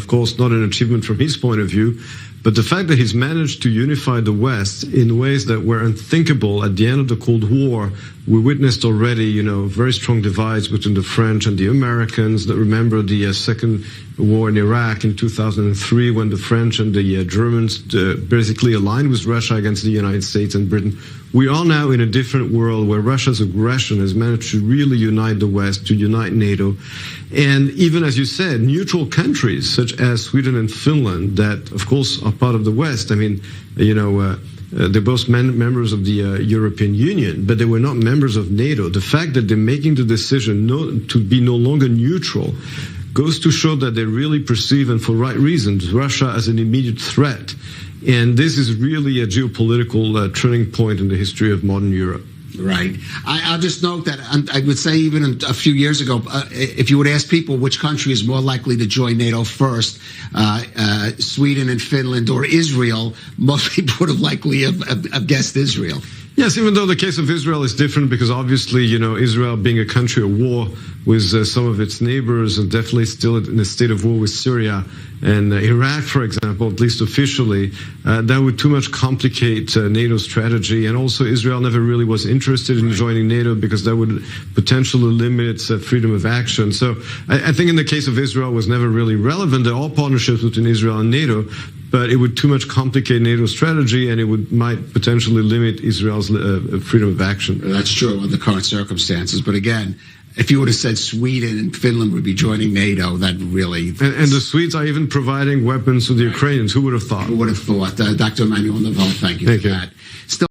course, not an achievement from his point of view. But the fact that he's managed to unify the West in ways that were unthinkable at the end of the Cold War, we witnessed already, very strong divides between the French and the Americans. That remember the Second War in Iraq in 2003, when the French and the Germans basically aligned with Russia against the United States and Britain. We are now in a different world where Russia's aggression has managed to really unite the West, to unite NATO. And even, as you said, neutral countries such as Sweden and Finland that, of course, are part of the West. I mean, they're both members of the European Union, but they were not members of NATO. The fact that they're making the decision to be no longer neutral goes to show that they really perceive, and for right reasons, Russia as an immediate threat. And this is really a geopolitical turning point in the history of modern Europe. Right. I'll just note that I would say even a few years ago, if you would ask people which country is more likely to join NATO first, Sweden and Finland or Israel, most people would have likely have guessed Israel. Yes, even though the case of Israel is different because obviously, Israel being a country at war with some of its neighbors and definitely still in a state of war with Syria and Iraq, for example, at least officially, that would too much complicate NATO's strategy. And also Israel never really was interested in joining NATO because that would potentially limit its freedom of action. So I think in the case of Israel was never really relevant. There are partnerships between Israel and NATO, but it would too much complicate NATO's strategy, and it might potentially limit Israel's freedom of action. That's true under current circumstances. But again, if you would have said Sweden and Finland would be joining NATO, that really... And the Swedes are even providing weapons to the Ukrainians. Who would have thought? Who would have thought? Dr. Emmanuel Navon, thank you for that.